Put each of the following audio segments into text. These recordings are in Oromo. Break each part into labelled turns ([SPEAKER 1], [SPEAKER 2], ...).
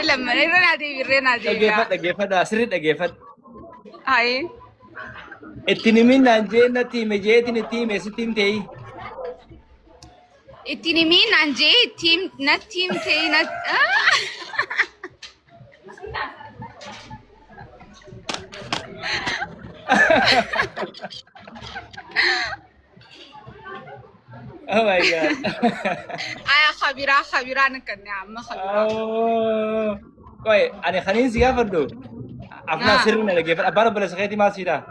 [SPEAKER 1] lama irreen adeemi.
[SPEAKER 2] Dhaggeeffadha sirrii dhaggeeffadha.
[SPEAKER 1] Hayi.
[SPEAKER 2] Ittiin himin naan jee natti hime jeetiin itti hime sitti himtee.
[SPEAKER 1] Ittiin himin naan jee natti himtee
[SPEAKER 2] Oh my god.
[SPEAKER 1] Aya khabira nakkanne amma khabira.
[SPEAKER 2] Oh. Koi, ani khaniin si gaafadhu. Afnaa sirrii na dhaggeeffadha. Abbaan obboleessa keetii maal siitaa?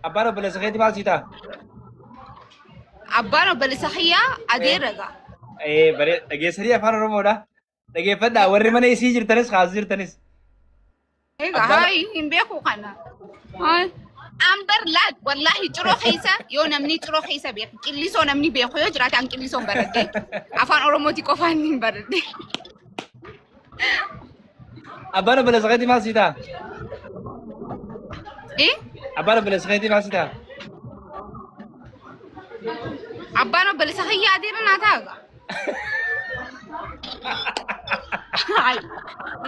[SPEAKER 2] Abbaan obboleessa keetii maal siitaa?
[SPEAKER 1] Abbaan obboleessa kiyyaa adeeraga.
[SPEAKER 2] Bare dhageessanii afaan Oromoodha. Dhaggeeffadhaa warri mana isii jirtanis kaas jirtanis.
[SPEAKER 1] Egaa hayi hin beeku kana. Amber lad wallahi ciroo keessa yoo namni ciroo keessa beeku qillisoo namni beeku yoo jiraate an qillisoon baradde afaan Oromooti qofaan hin baradde.
[SPEAKER 2] Abbaan obboleessa keetii maal siitaa? Abbaan obboleessa keetii maal siitaa?
[SPEAKER 1] Abbaan obboleessa kiyyaa adeera naa taa'a.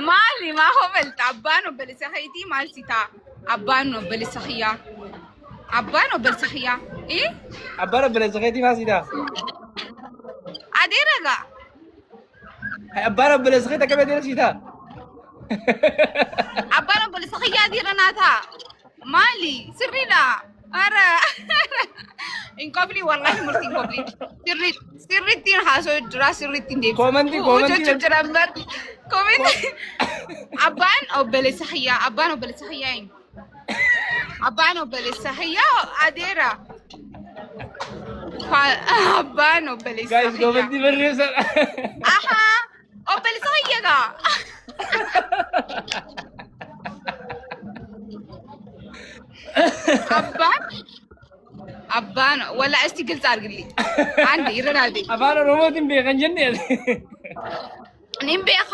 [SPEAKER 1] Maali maa hobelta abbaan obboleessa keetii maal siitaa? Abbaan obboleessa kiyyaa. Abbaan obboleessa kiyyaa.
[SPEAKER 2] Abbaan obboleessa keetii maal siitaa?
[SPEAKER 1] Adeeraga.
[SPEAKER 2] Abbaan obboleessa keetii akka adeera siitaa?
[SPEAKER 1] Abbaan obboleessa kiyyaa adeera naa taa'a. Maali sirriidha. Ara. Inkobli wallahi murtiin kobli. Sirrittiin haasoo jira sirrittiin deebisu.
[SPEAKER 2] Komantii.
[SPEAKER 1] Komantii. Abbaan obboleessa kiyyaa. Abbaan obboleessa kiyyaa eenyu? Abbaan obboleessa kiyyaa adeera. Abbaan obboleessa kiyyaa.
[SPEAKER 2] Guys, komantii barreessan.
[SPEAKER 1] Aha. Obboleessa kiyyaa. Abbaan wala asti ግልጽ አድርግልኝ አንዴ ይረዳል
[SPEAKER 2] afaan oromootiin beekan jennee
[SPEAKER 1] እኔም ቤኻ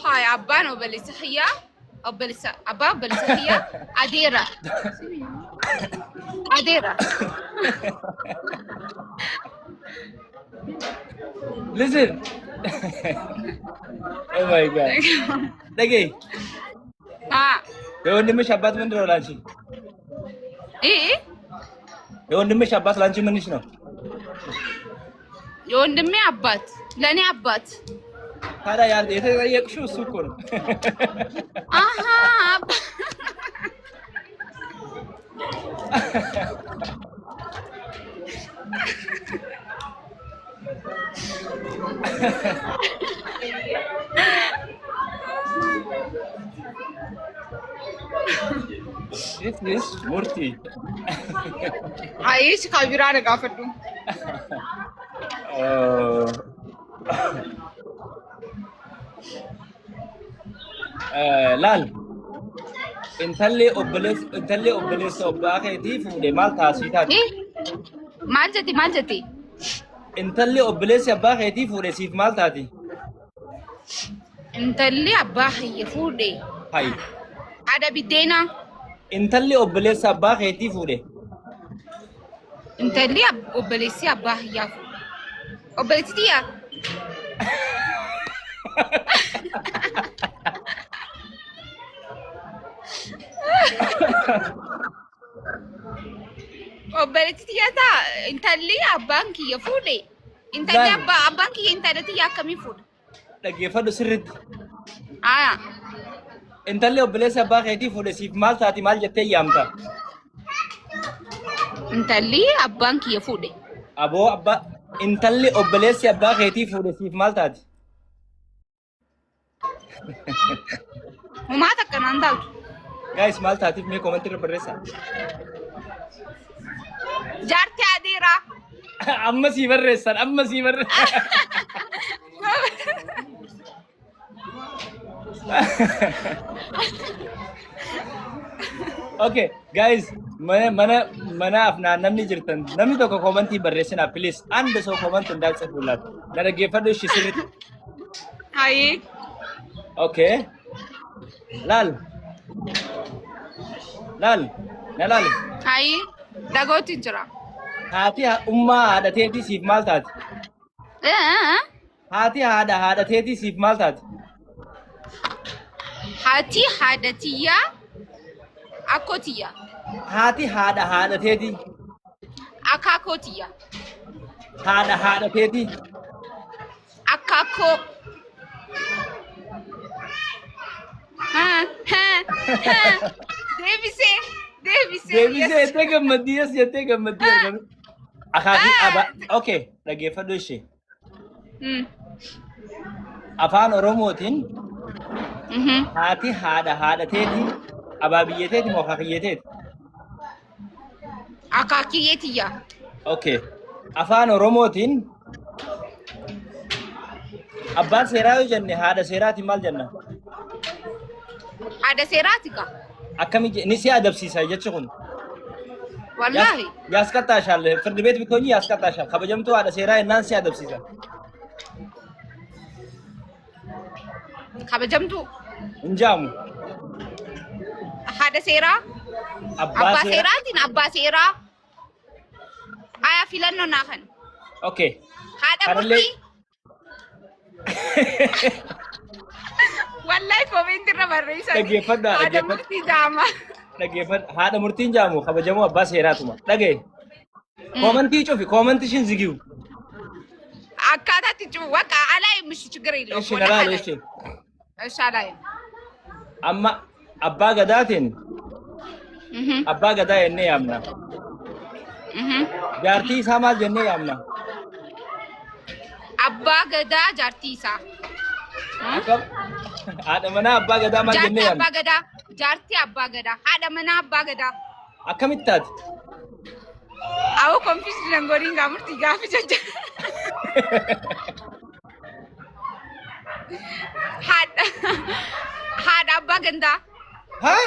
[SPEAKER 1] ሃይ አባን ወበለሰ ኸያ ወበለሰ አባ ወበለሰ ኸያ አዴራ
[SPEAKER 2] listen oh my god dagay የወንድምሽ አባት ምንድን ነው ላንቺ? የወንድምሽ አባት ላንቺ ምንሽ ነው?
[SPEAKER 1] የወንድሜ አባት ለኔ አባት።
[SPEAKER 2] ታዲያ የተጠየቅሽው እሱ እኮ ነው።
[SPEAKER 1] አሃ
[SPEAKER 2] This is Murti.
[SPEAKER 1] Aish kabira na gafadu.
[SPEAKER 2] Lal. Intalli obboleessa obbaa keetii fuudhee maal taasisaa?
[SPEAKER 1] Maal jetti?
[SPEAKER 2] Intalli obboleessi abbaa keetii fuudhee siif maal taati?
[SPEAKER 1] Intalli abbaa kiyya fuudhee.
[SPEAKER 2] Hayi.
[SPEAKER 1] Ada biddeena.
[SPEAKER 2] Intalli obboleessa abbaa keetii fuudhee.
[SPEAKER 1] Intalli obboleessi abbaa kiyyaa fuudhee. Obboleessi tiyyaa. Obboleessi tiyyaa ta'a intalli abbaan kiyya fuudhee. Intalli abbaan kiyya intala tiyyaa akkamii fuudha?
[SPEAKER 2] Dhaggeeffadhu sirriitti.
[SPEAKER 1] Aya.
[SPEAKER 2] Intalli obboleessa abbaa keetii fuudhee siif maal taati maal jettee yaamta?
[SPEAKER 1] Intalli abbaan kiyya fuudhee.
[SPEAKER 2] Aboo abbaa intalli obboleessi abbaa keetii fuudhee siif maal taati?
[SPEAKER 1] Humaa takka naan taatu.
[SPEAKER 2] Guys maal taatiif mee komantii irra barreessaa.
[SPEAKER 1] Jaartii adeeraa.
[SPEAKER 2] Amma sii barreessan. Okay, guys, mana afnaan namni jirtan namni tokko komantii barreessinaa please. Anda soo komantii ndaaqsa fuulaat. Na dhaggeeffadhu ishii sirriitti.
[SPEAKER 1] Hayi.
[SPEAKER 2] Okay. Lal. Na lal.
[SPEAKER 1] Hayi. Dagooti jira.
[SPEAKER 2] Haati ummaa haadha teetii siif maal taati? Haati haadha teetii siif maal taati?
[SPEAKER 1] هاتي حادتية أكوتية
[SPEAKER 2] هاتي هذا تيتي
[SPEAKER 1] أكاكوتية
[SPEAKER 2] هذا تيتي
[SPEAKER 1] أكاكو ها ديفيسي
[SPEAKER 2] تيجي مديس أخاكي أبا أوكي لقي فدوشي أفان أوروموتين هاتي هذا تيتي أبابية تيتي موخاكية تيتي
[SPEAKER 1] أكاكيتية
[SPEAKER 2] أوكي أفان أوروموتين أبان سيرايو جنة هذا سيراتي مال جنة
[SPEAKER 1] هذا سيراتك
[SPEAKER 2] أكمل نسي أدب سيسا جتشون
[SPEAKER 1] والله
[SPEAKER 2] ياسكتا شال فرد بيت بيكوني ياسكتا شال خبجمتو هذا سيراي نانسي أدب سيسا
[SPEAKER 1] خبجمتو
[SPEAKER 2] انجامو
[SPEAKER 1] هذا سيرا أبا سيراتين أبا سيرا آيا فيلانو ناخن
[SPEAKER 2] أوكي
[SPEAKER 1] هذا مرتي والله كومنت ربريسا هذا مرتي جامع
[SPEAKER 2] هذا مرتين جامو خبجمو أبا سيراتما لقي كومنتي شوفي كومنتي شين زيجيو
[SPEAKER 1] أكادا تجوا وكا على مش تجري له
[SPEAKER 2] إيش نرى
[SPEAKER 1] إيش على
[SPEAKER 2] أما أبا قداتين أبا قدا إني أمنا جارتي سامال جنة أمنا
[SPEAKER 1] أبا قدا جارتي سا
[SPEAKER 2] هذا منا أبا قدا ما جنة
[SPEAKER 1] جارتي أبا قدا جارتي أبا قدا هذا منا أبا قدا
[SPEAKER 2] أكملتات
[SPEAKER 1] أو كونفيس لانغورين غامر تيجا في جنة هذا أبا قدا
[SPEAKER 2] ها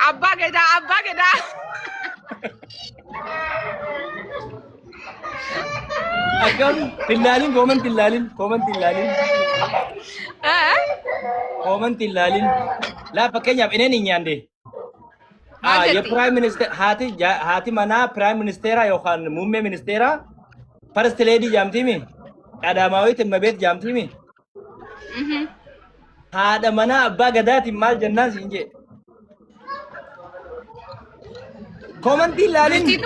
[SPEAKER 1] أبا قدا
[SPEAKER 2] أكم تلالين كومن تلالين كومن تلالين لا فكيني أب إنني نياندي يا برايم مينستر هاتي منا برايم مينسترا يوخان مومي مينسترا فرست ليدي جامتي مي قداماوي تمبيت جامتي مي هذا منا أبا قداتي مال جنة سينجي كومن تلالين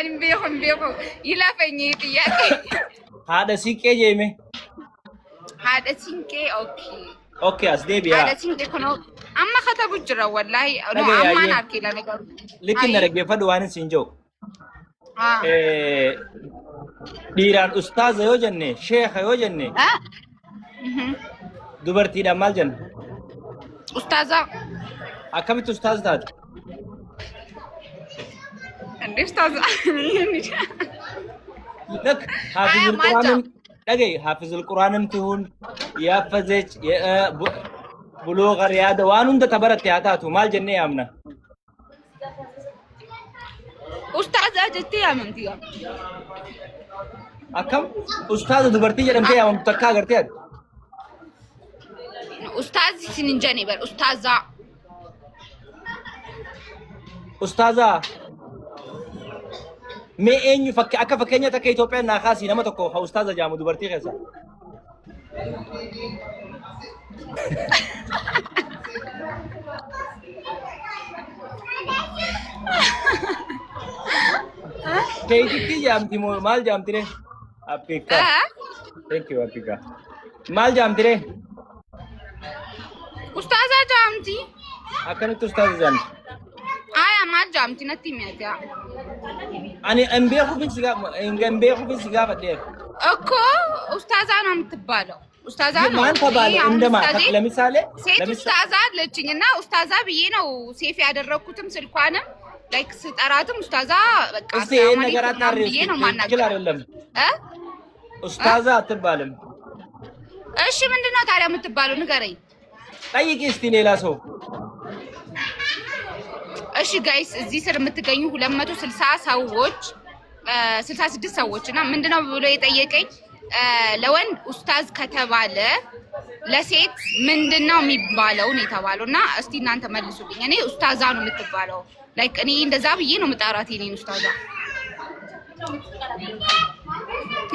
[SPEAKER 1] أنا بيخو يلا فنيتي يا
[SPEAKER 2] هذا سيكي جيمي
[SPEAKER 1] هذا سينكي
[SPEAKER 2] أوكي أصدي بيا
[SPEAKER 1] هذا سينكي كنو أما خطبوا جرا والله أنا أما ناركي لا نقول
[SPEAKER 2] لكن نرجع فدوان سينجو ديران أستاذ يوجني شيخ يوجني دوبرتي دمال جن
[SPEAKER 1] أستاذة
[SPEAKER 2] أكمل أستاذ تاد
[SPEAKER 1] أستاذة
[SPEAKER 2] لك حافظ القرآن لقي حافظ القرآن تهون يافزج بلوغ رياضة وانون ده تبرت ياتاتو مال جنة أمنا
[SPEAKER 1] أستاذة جتي أمنتيا
[SPEAKER 2] أكم أستاذ دوبرتي جرم كي أمم تكا قرتيات
[SPEAKER 1] أستاذ سننجاني بر
[SPEAKER 2] أستاذة مي أين فك أكا فكينيا تكي توبي ناخاسي نما تكو ها أستاذة جامو دوبرتي خيسا كي جامتي مو مال جامتي ري أبيكا thank you أبيكا مال جامتي ري
[SPEAKER 1] أستاذة جامتي
[SPEAKER 2] أكنت أستاذة جامتي
[SPEAKER 1] ما جامتي نتي ميتا
[SPEAKER 2] أنا أمبيخو في سيجا بدير
[SPEAKER 1] أكو أستاذة أنا متبالو أستاذة
[SPEAKER 2] ما أنت بالو عندما لمثال
[SPEAKER 1] سيت أستاذة لتشيننا أستاذة بينا وسيفي هذا الركوتم سلكوانم لايك ستاراتم أستاذة
[SPEAKER 2] أستاذة نجارات ناريس كلا رلم أستاذة تبالم
[SPEAKER 1] إيش من دنا تاريخ متبالو نقري
[SPEAKER 2] طيب استيليلا سو
[SPEAKER 1] እሺ ጋይስ እዚህ ስር የምትገኙ 260 ሰዎች 66 ሰዎች እና ምንድነው ብሎ የጠየቀኝ ለወንድ ኡስታዝ ከተባለ ለሴት ምንድነው የሚባለው ነው የተባለውና እስቲ እናንተ መልሱልኝ። እኔ ኡስታዛ ነው የምትባለው ላይክ እኔ እንደዛ ብዬ ነው መጣራት የኔን ኡስታዛ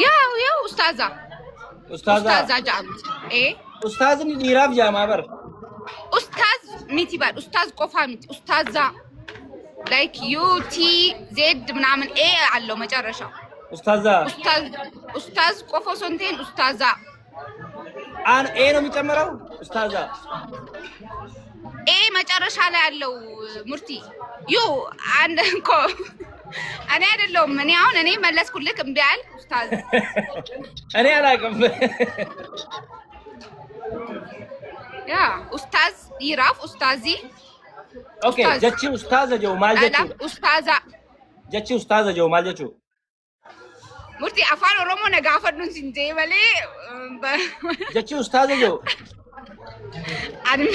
[SPEAKER 1] ያው ኡስታዛ Ustaza jaamu.
[SPEAKER 2] Ustazni dhiiraaf jaama bar.
[SPEAKER 1] Ustaz miti bad. Ustaz qofa miti. Ustaza. Like UTZ ምናምን A አለው መጨረሻው። ኡስታዝ ቆፎ ሶንቴን ኡስታዛ
[SPEAKER 2] ኤ ነው የሚጨምረው። ኡስታዛ
[SPEAKER 1] ኤ መጨረሻ ላይ ያለው ሙርቲ ዩ አንድ እኮ እኔ አይደለሁም። እኔ መለስኩልክ እምቢ አልክ ኡስታዝ።
[SPEAKER 2] እኔ አላውቅም።
[SPEAKER 1] ያ ኡስታዝ ይራፍ ኡስታዚ
[SPEAKER 2] ኦኬ ጀቺ ኡስታዛ ጆ ማል ጀቹ
[SPEAKER 1] ኡስታዛ
[SPEAKER 2] ጀቺ ኡስታዛ ጆ ማል ጀቹ
[SPEAKER 1] ሙርቲ አፋን ኦሮሞ ነጋፈዱን ሲንጄ በሌ
[SPEAKER 2] ጀቺ ኡስታዛ ጆ
[SPEAKER 1] አድሜ